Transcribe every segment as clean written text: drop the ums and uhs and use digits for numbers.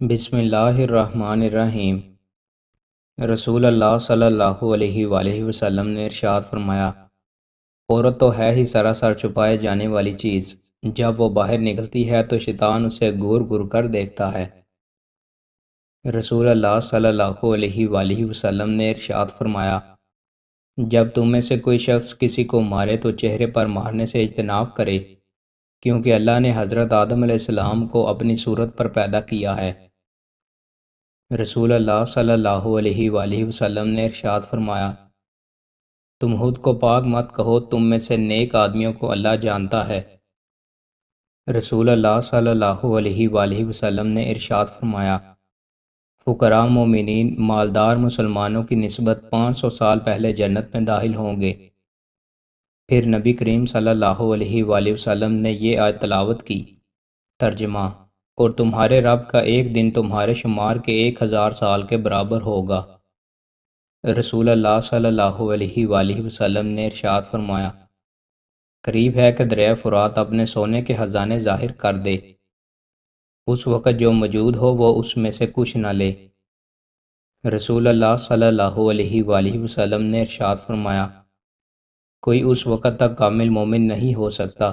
بسم اللہ الرحمن الرحیم۔ رسول اللہ صلی اللہ علیہ وآلہ وسلم نے ارشاد فرمایا، عورت تو ہے ہی سراسر چھپائے جانے والی چیز، جب وہ باہر نکلتی ہے تو شیطان اسے گور گور کر دیکھتا ہے۔ رسول اللہ صلی اللہ علیہ وآلہ وسلم نے ارشاد فرمایا، جب تم میں سے کوئی شخص کسی کو مارے تو چہرے پر مارنے سے اجتناب کرے، کیونکہ اللہ نے حضرت آدم علیہ السلام کو اپنی صورت پر پیدا کیا ہے۔ رسول اللہ صلی اللہ علیہ وآلہ وسلم نے ارشاد فرمایا، تم خود کو پاک مت کہو، تم میں سے نیک آدمیوں کو اللہ جانتا ہے۔ رسول اللہ صلی اللہ علیہ وآلہ وسلم نے ارشاد فرمایا، فقراء مومنین مالدار مسلمانوں کی نسبت 500 سال پہلے جنت میں داخل ہوں گے۔ پھر نبی کریم صلی اللہ علیہ وآلہ وسلم نے یہ آیت تلاوت کی۔ ترجمہ، اور تمہارے رب کا ایک دن تمہارے شمار کے 1000 سال کے برابر ہوگا۔ رسول اللہ صلی اللہ علیہ وآلہ وسلم نے ارشاد فرمایا، قریب ہے کہ دریائے فرات اپنے سونے کے خزانے ظاہر کر دے، اس وقت جو موجود ہو وہ اس میں سے کچھ نہ لے۔ رسول اللہ صلی اللہ علیہ وآلہ وسلم نے ارشاد فرمایا، کوئی اس وقت تک کامل مومن نہیں ہو سکتا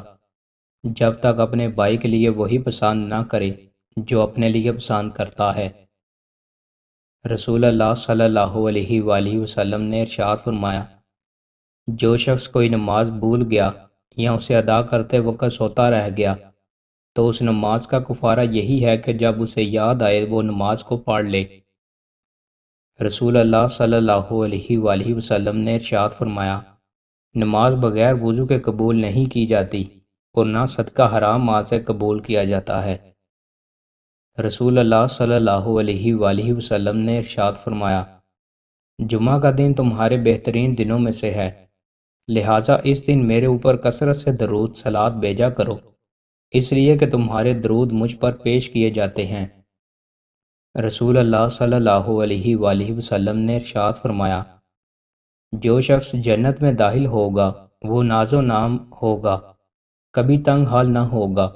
جب تک اپنے بھائی کے لیے وہی پسند نہ کرے جو اپنے لیے پسند کرتا ہے۔ رسول اللہ صلی اللہ علیہ وآلہ وسلم نے ارشاد فرمایا، جو شخص کوئی نماز بھول گیا یا اسے ادا کرتے وقت سوتا رہ گیا تو اس نماز کا کفارہ یہی ہے کہ جب اسے یاد آئے وہ نماز کو پڑھ لے۔ رسول اللہ صلی اللہ علیہ وآلہ وسلم نے ارشاد فرمایا، نماز بغیر وضو کے قبول نہیں کی جاتی اور نہ صدقہ حرام مال سے قبول کیا جاتا ہے۔ رسول اللہ صلی اللہ علیہ وآلہ وسلم نے ارشاد فرمایا، جمعہ کا دن تمہارے بہترین دنوں میں سے ہے، لہٰذا اس دن میرے اوپر کثرت سے درود صلوات بھیجا کرو، اس لیے کہ تمہارے درود مجھ پر پیش کیے جاتے ہیں۔ رسول اللہ صلی اللہ علیہ وآلہ وسلم نے ارشاد فرمایا، جو شخص جنت میں داخل ہوگا وہ ناز و نام ہوگا، کبھی تنگ حال نہ ہوگا،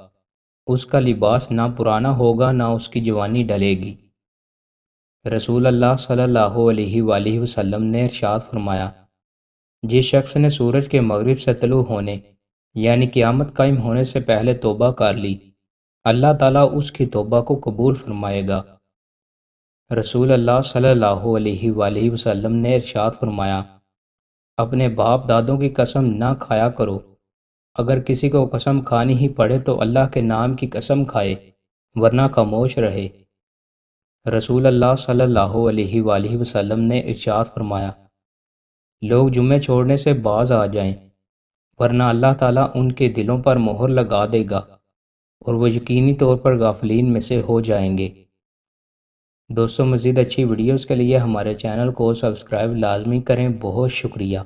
اس کا لباس نہ پرانا ہوگا نہ اس کی جوانی ڈھلے گی۔ رسول اللہ صلی اللہ علیہ وآلہ وسلم نے ارشاد فرمایا، جس شخص نے سورج کے مغرب سے طلوع ہونے یعنی قیامت قائم ہونے سے پہلے توبہ کر لی، اللہ تعالیٰ اس کی توبہ کو قبول فرمائے گا۔ رسول اللہ صلی اللہ علیہ وآلہ وسلم نے ارشاد فرمایا، اپنے باپ دادوں کی قسم نہ کھایا کرو، اگر کسی کو قسم کھانی ہی پڑے تو اللہ کے نام کی قسم کھائے ورنہ خاموش رہے۔ رسول اللہ صلی اللہ علیہ وآلہ وسلم نے ارشاد فرمایا، لوگ جمعے چھوڑنے سے باز آ جائیں ورنہ اللہ تعالیٰ ان کے دلوں پر مہر لگا دے گا اور وہ یقینی طور پر غافلین میں سے ہو جائیں گے۔ دوستو، مزید اچھی ویڈیوز کے لیے ہمارے چینل کو سبسکرائب لازمی کریں۔ بہت شکریہ۔